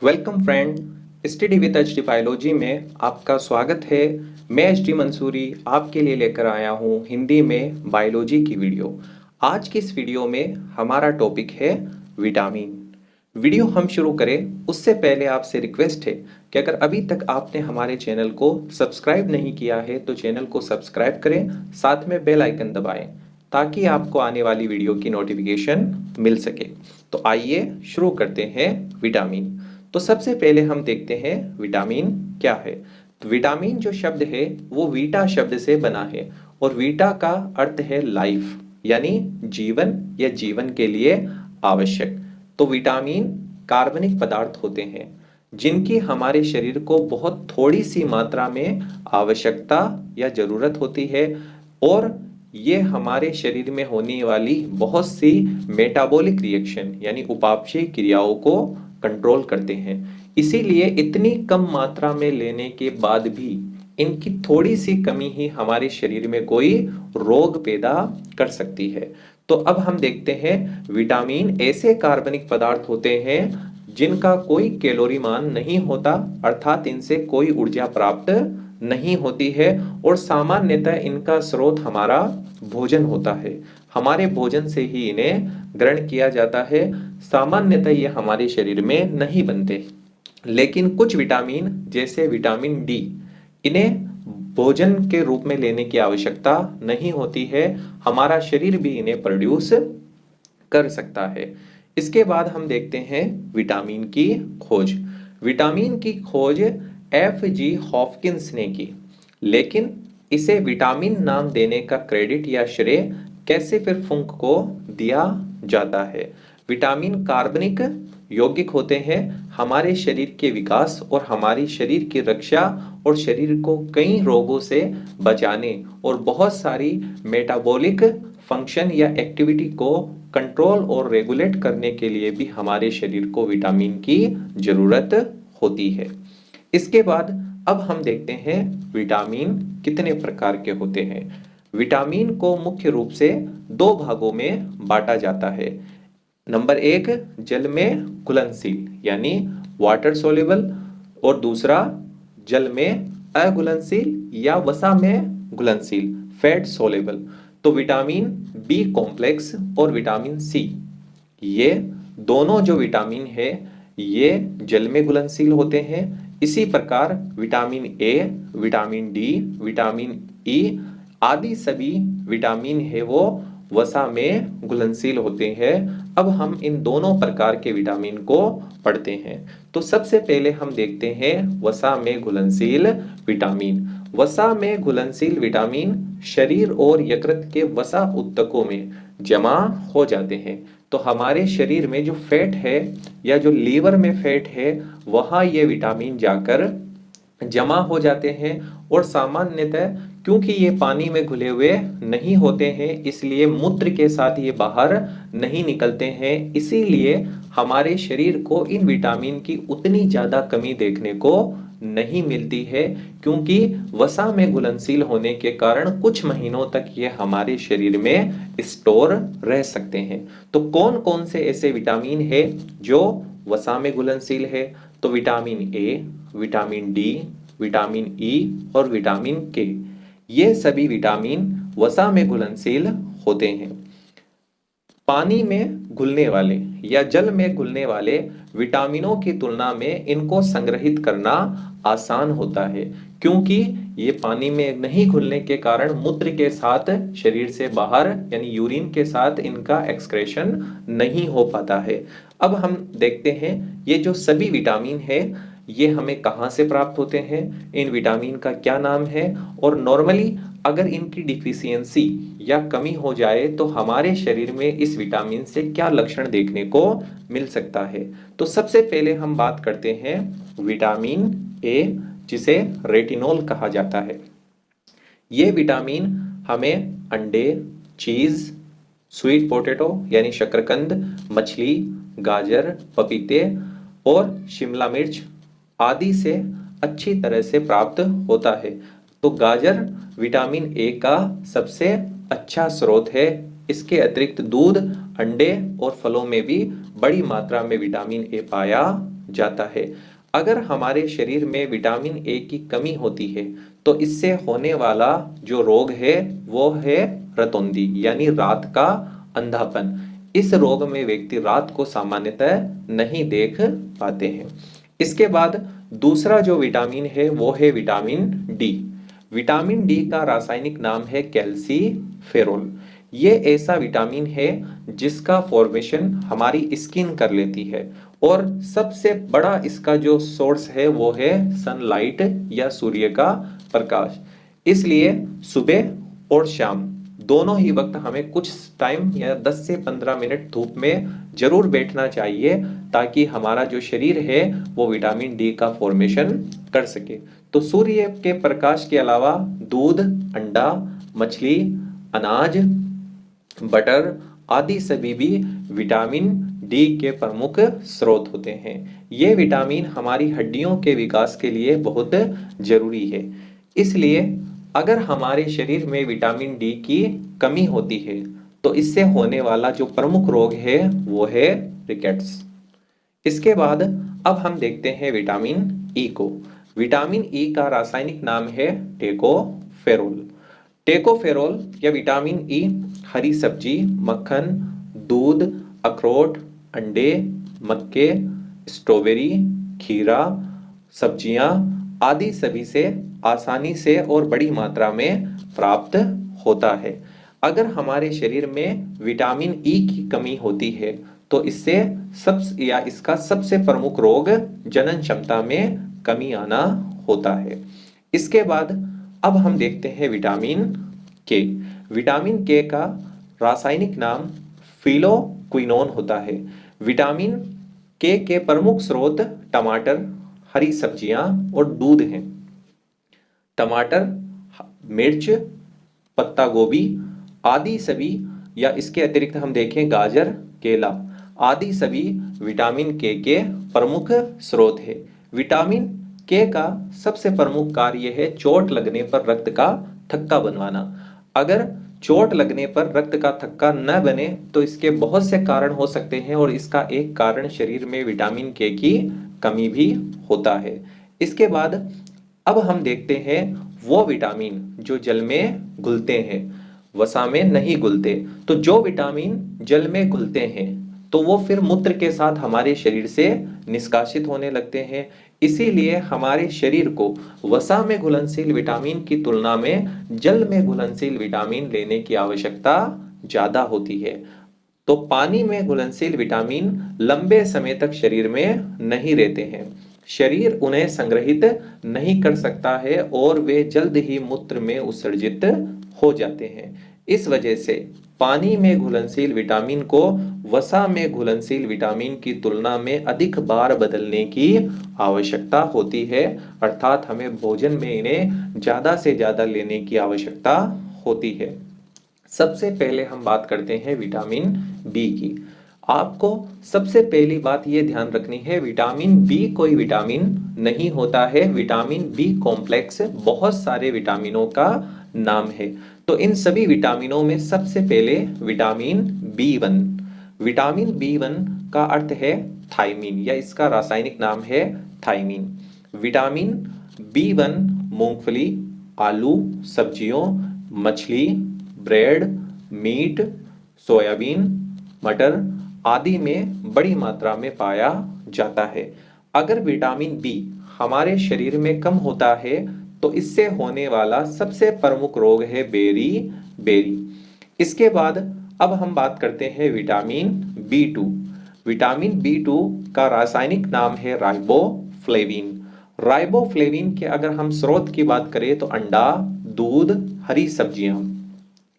Welcome friend, study with HD biology में आपका स्वागत है। मैं एचडी मंसूरी आपके लिए लेकर आया हूँ हिंदी में बायोलॉजी की वीडियो। आज की इस वीडियो में हमारा टॉपिक है विटामिन। वीडियो हम शुरू करें उससे पहले आपसे रिक्वेस्ट है कि अगर अभी तक आपने हमारे चैनल को सब्सक्राइब नहीं किया है तो चैनल को सब्सक्राइब करें, साथ में बेल आइकन दबाएं ताकि आपको आने वाली वीडियो की नोटिफिकेशन मिल सके। तो आइए शुरू करते हैं विटामिन। तो सबसे पहले हम देखते हैं विटामिन क्या है। तो विटामिन जो शब्द है वो वीटा शब्द से बना है और वीटा का अर्थ है लाइफ, यानी जीवन या जीवन के लिए आवश्यक। तो विटामिन कार्बनिक पदार्थ होते हैं जिनकी हमारे शरीर को बहुत थोड़ी सी मात्रा में आवश्यकता या जरूरत होती है और ये हमारे शरीर में होने वाली बहुत सी मेटाबॉलिक रिएक्शन यानी उपापचयी क्रियाओं को कंट्रोल करते हैं। इसीलिए इतनी कम मात्रा में लेने के बाद भी इनकी थोड़ी सी कमी ही हमारे शरीर में कोई रोग पैदा कर सकती है। तो अब हम देखते हैं विटामिन ऐसे कार्बनिक पदार्थ होते हैं जिनका कोई कैलोरी मान नहीं होता, अर्थात इनसे कोई ऊर्जा प्राप्त नहीं होती है और सामान्यतः इनका स्रोत हमारा भोजन होता है। हमारे भोजन से ही इन्हें ग्रहण किया जाता है। सामान्यतः ये हमारे शरीर में नहीं बनते, लेकिन कुछ विटामिन जैसे विटामिन डी इन्हें भोजन के रूप में लेने की आवश्यकता नहीं होती है, हमारा शरीर भी इन्हें प्रोड्यूस कर सकता है। इसके बाद हम देखते हैं विटामिन की खोज। विटामिन की खोज F.G. हॉपकिंस ने की, लेकिन इसे विटामिन नाम देने का क्रेडिट या श्रेय कैसे फिर फुंक को दिया जाता है। विटामिन कार्बनिक यौगिक होते हैं, हमारे शरीर के विकास और हमारी शरीर की रक्षा और शरीर को कई रोगों से बचाने और बहुत सारी मेटाबॉलिक फंक्शन या एक्टिविटी को कंट्रोल और रेगुलेट करने के लिए भी हमारे शरीर को विटामिन की जरूरत होती है। इसके बाद अब हम देखते हैं विटामिन कितने प्रकार के होते हैं। विटामिन को मुख्य रूप से दो भागों में बांटा जाता है। नंबर एक, जल में घुलनशील यानी वाटर सोल्यूबल, और दूसरा जल में अघुलनशील या वसा में घुलनशील फैट सोल्यूबल। तो विटामिन बी कॉम्प्लेक्स और विटामिन सी, ये दोनों जो विटामिन है ये जल में घुलनशील होते हैं। इसी प्रकार vitamin A, vitamin D, vitamin E आदि सभी विटामिन है वो वसा में घुलनशील होते हैं। अब हम इन दोनों प्रकार के विटामिन को पढ़ते हैं। तो सबसे पहले हम देखते हैं वसा में घुलनशील विटामिन। वसा में घुलनशील विटामिन शरीर और यकृत के वसा ऊतकों में जमा हो जाते हैं। तो हमारे शरीर में जो फैट है या जो लीवर में फैट है वहां ये विटामिन जाकर जमा हो जाते हैं और सामान्यतः क्योंकि ये पानी में घुले हुए नहीं होते हैं इसलिए मूत्र के साथ ये बाहर नहीं निकलते हैं। इसीलिए हमारे शरीर को इन विटामिन की उतनी ज्यादा कमी देखने को नहीं मिलती है, क्योंकि वसा में घुलनशील होने के कारण कुछ महीनों तक ये हमारे शरीर में स्टोर रह सकते हैं। तो कौन कौन से ऐसे विटामिन है जो वसा में घुलनशील है? तो vitamin A, vitamin D, vitamin E और विटामिन के, ये सभी विटामिन वसा में घुलनशील होते हैं। पानी में घुलने वाले या जल में घुलने वाले विटामिनों की तुलना में इनको संग्रहित करना आसान होता है, क्योंकि ये पानी में नहीं घुलने के कारण मूत्र के साथ शरीर से बाहर यानी यूरिन के साथ इनका एक्सक्रेशन नहीं हो पाता है। अब हम देखते हैं ये जो सभी विटामिन है ये हमें कहाँ से प्राप्त होते हैं, इन विटामिन का क्या नाम है, और नॉर्मली अगर इनकी डिफिशियंसी या कमी हो जाए तो हमारे शरीर में इस विटामिन से क्या लक्षण देखने को मिल सकता है। तो सबसे पहले हम बात करते हैं विटामिन ए, जिसे रेटिनॉल कहा जाता है। ये विटामिन हमें अंडे, चीज, स्वीट पोटैटो यानी शकरकंद, मछली, गाजर, पपीते और शिमला मिर्च आदि से अच्छी तरह से प्राप्त होता है। तो गाजर विटामिन ए का सबसे अच्छा स्रोत है। इसके अतिरिक्त दूध, अंडे और फलों में भी बड़ी मात्रा में विटामिन ए पाया जाता है। अगर हमारे शरीर में विटामिन ए की कमी होती है तो इससे होने वाला जो रोग है वो है रतौंधी यानी रात का अंधापन। इस रोग में व्यक्ति रात को सामान्यतः नहीं देख पाते हैं। इसके बाद दूसरा जो विटामिन है वो है विटामिन डी। विटामिन डी का रासायनिक नाम है कैल्सीफेरोल। ये ऐसा विटामिन है जिसका फॉर्मेशन हमारी स्किन कर लेती है और सबसे बड़ा इसका जो सोर्स है वो है सनलाइट या सूर्य का प्रकाश। इसलिए सुबह और शाम दोनों ही वक्त हमें कुछ टाइम या 10 से 15 मिनट धूप में जरूर बैठना चाहिए ताकि हमारा जो शरीर है वो विटामिन डी का फॉर्मेशन कर सके। तो सूर्य के प्रकाश के अलावा दूध, अंडा, मछली, अनाज, बटर आदि सभी भी विटामिन डी के प्रमुख स्रोत होते हैं। ये विटामिन हमारी हड्डियों के विकास के लिए बहुत जरूरी है। इसलिए अगर हमारे शरीर में विटामिन डी की कमी होती है तो इससे होने वाला जो प्रमुख रोग है वो है रिकेट्स। इसके बाद अब हम देखते हैं विटामिन ई को। विटामिन ई का रासायनिक नाम है टेकोफेरोल। टेकोफेरोल या विटामिन ई हरी सब्जी, मक्खन, दूध, अखरोट, अंडे, मक्के, स्ट्रॉबेरी, खीरा, सब्जियां आदि सभी से आसानी से और बड़ी मात्रा में प्राप्त होता है। अगर हमारे शरीर में विटामिन ई की कमी होती है तो इसका सबसे प्रमुख रोग जनन क्षमता में कमी आना होता है। इसके बाद अब हम देखते हैं विटामिन के। विटामिन के का रासायनिक नाम फिलोक्विनोन होता है। विटामिन के प्रमुख स्रोत टमाटर, हरी सब्जियां और दूध हैं। टमाटर, मिर्च, पत्ता गोभी आदि सभी या इसके अतिरिक्त हम देखें गाजर, केला आदि सभी विटामिन के प्रमुख स्रोत है। विटामिन के का सबसे प्रमुख कार्य है चोट लगने पर रक्त का थक्का बनवाना। अगर चोट लगने पर रक्त का थक्का न बने तो इसके बहुत से कारण हो सकते हैं और इसका एक कारण शरीर में विटामिन के की कमी भी होता है। इसके बाद अब हम देखते हैं वो विटामिन जो जल में घुलते हैं, वसा में नहीं घुलते। तो जो विटामिन जल में घुलते हैं तो वो फिर मूत्र के साथ हमारे शरीर से निष्कासित होने लगते हैं। इसीलिए हमारे शरीर को वसा में घुलनशील विटामिन की तुलना में जल में घुलनशील विटामिन लेने की आवश्यकता ज्यादा होती है। तो पानी में घुलनशील विटामिन लंबे समय तक शरीर में नहीं रहते हैं, शरीर उन्हें संग्रहित नहीं कर सकता है और वे जल्द ही मूत्र में उत्सर्जित हो जाते हैं। इस वजह से पानी में घुलनशील विटामिन को वसा में घुलनशील विटामिन की तुलना में अधिक बार बदलने की आवश्यकता होती है, अर्थात हमें भोजन में इन्हें ज्यादा से ज्यादा लेने की आवश्यकता होती है। सबसे पहले हम बात करते हैं विटामिन बी की। आपको सबसे पहली बात यह ध्यान रखनी है, विटामिन बी कोई विटामिन नहीं होता है। विटामिन बी कॉम्प्लेक्स बहुत सारे विटामिनों का नाम है। तो इन सभी विटामिनों में सबसे पहले विटामिन बी1। विटामिन बी1 का अर्थ है थायमीन या इसका रासायनिक नाम है थायमीन। विटामिन बी1 मूंगफली, आलू, सब्जियों, मछली, ब्रेड, मीट, सोयाबीन, मटर आदि में बड़ी मात्रा में पाया जाता है। अगर विटामिन बी हमारे शरीर में कम होता है तो इससे होने वाला सबसे प्रमुख रोग है बेरी। इसके बाद अब हम बात करते हैं विटामिन बी2। विटामिन बी2 का रासायनिक नाम है राइबोफ्लेविन। राइबोफ्लेविन के अगर हम स्रोत की बात करें तो अंडा, दूध, हरी सब्जियां।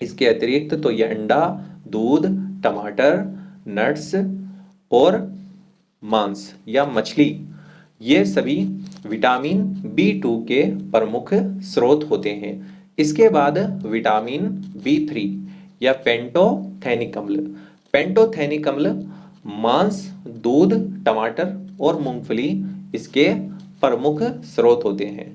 इसके अतिरिक्त तो ये अंडा, दूध, टमाटर, नट्स और मांस या मछली ये सभी विटामिन बी2 के प्रमुख स्रोत होते हैं। इसके बाद विटामिन बी3 या पेंटोथेनिक अम्ल। पेंटोथेनिक अम्ल मांस, दूध, टमाटर और मूंगफली इसके प्रमुख स्रोत होते हैं।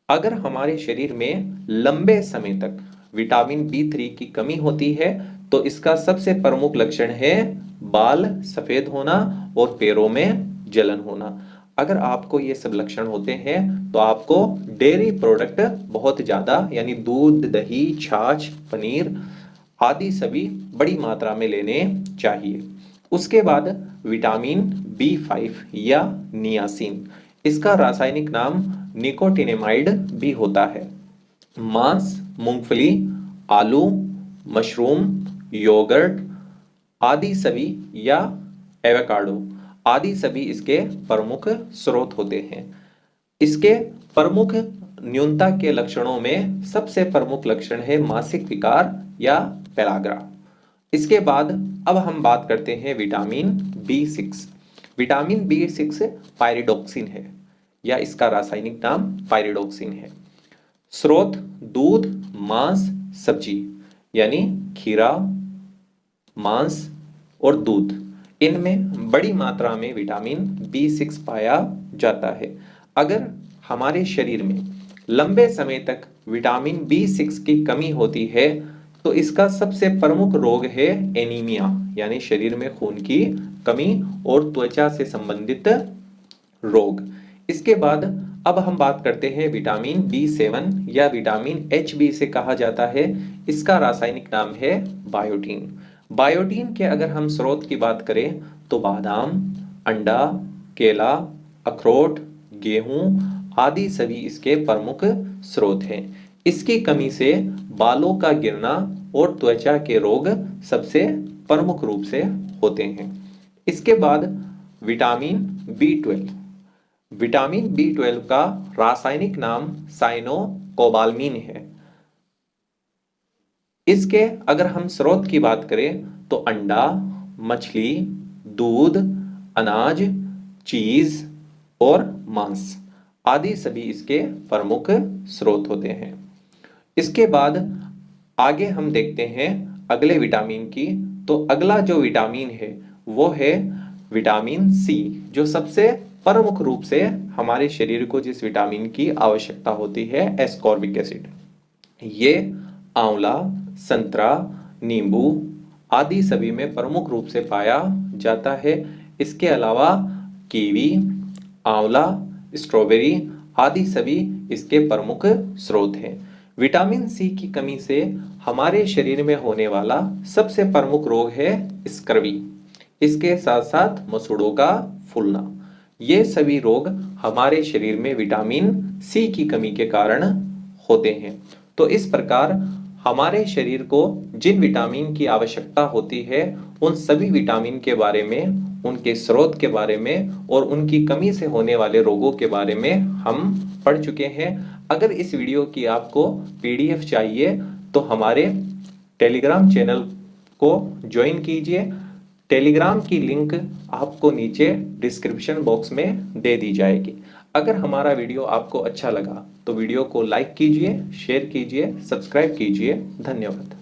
अगर हमारे शरीर में लंबे समय तक विटामिन बी3 की कमी होती है तो इसका सबसे प्रमुख लक्षण है बाल सफेद होना और पैरों में जलन होना। अगर आपको ये सब लक्षण होते हैं तो आपको डेयरी प्रोडक्ट बहुत ज़्यादा यानी दूध, दही, छाछ, पनीर आदि सभी बड़ी मात्रा में लेने चाहिए। उसके बाद विटामिन B5 या नियासिन, इसका रासायनिक नाम निकोटिनेमाइड भी होता है। मांस, मूंगफली, आलू, मशरूम, योगर्ट आदि सभी या एवोकाडो आदि सभी इसके प्रमुख स्रोत होते हैं। इसके प्रमुख न्यूनता के लक्षणों में सबसे प्रमुख लक्षण है मासिक विकार या पेलाग्रा। इसके बाद अब हम बात करते हैं vitamin B6। Vitamin B6 pyridoxine है या इसका रासायनिक नाम पायरिडोक्सिन है। स्रोत दूध, मांस, सब्जी यानी खीरा, मांस और दूध, इनमें बड़ी मात्रा में विटामिन B6 पाया जाता है। अगर हमारे शरीर में लंबे समय तक विटामिन B6 की कमी होती है तो इसका सबसे प्रमुख रोग है एनीमिया यानी शरीर में खून की कमी और त्वचा से संबंधित रोग। इसके बाद अब हम बात करते हैं विटामिन B7 या विटामिन HB से कहा जाता है। इसका रासायनिक नाम है बायोटीन। बायोटीन के अगर हम स्रोत की बात करें तो बादाम, अंडा, केला, अखरोट, गेहूं आदि सभी इसके प्रमुख स्रोत हैं। इसकी कमी से बालों का गिरना और त्वचा के रोग सबसे प्रमुख रूप से होते हैं। इसके बाद विटामिन B12। विटामिन B12 का रासायनिक नाम साइनोकोबाल्मीन है। इसके अगर हम स्रोत की बात करें तो अंडा, मछली, दूध, अनाज, चीज और मांस आदि सभी इसके प्रमुख स्रोत होते हैं। इसके बाद आगे हम देखते हैं अगले विटामिन की। तो अगला जो विटामिन है वो है विटामिन C, जो सबसे प्रमुख रूप से हमारे शरीर को जिस विटामिन की आवश्यकता होती है एस्कॉर्बिक एसिड। ये आंवला, संतरा, नींबू आदि सभी में प्रमुख रूप से पाया जाता है। इसके अलावा कीवी, आंवला, स्ट्रॉबेरी आदि सभी इसके प्रमुख स्रोत हैं। विटामिन C की कमी से हमारे शरीर में होने वाला सबसे प्रमुख रोग है स्कर्वी। इसके साथ साथ मसूड़ों का फूलना। ये सभी रोग हमारे शरीर में विटामिन C की कमी के कारण होते हैं। तो इस प्रकार हमारे शरीर को जिन विटामिन की आवश्यकता होती है उन सभी विटामिन के बारे में, उनके स्रोत के बारे में और उनकी कमी से होने वाले रोगों के बारे में हम पढ़ चुके हैं। अगर इस वीडियो की आपको PDF चाहिए तो हमारे टेलीग्राम चैनल को ज्वाइन कीजिए। टेलीग्राम की लिंक आपको नीचे डिस्क्रिप्शन बॉक्स में दे दी जाएगी। अगर हमारा वीडियो आपको अच्छा लगा तो वीडियो को लाइक कीजिए, शेयर कीजिए, सब्सक्राइब कीजिए। धन्यवाद।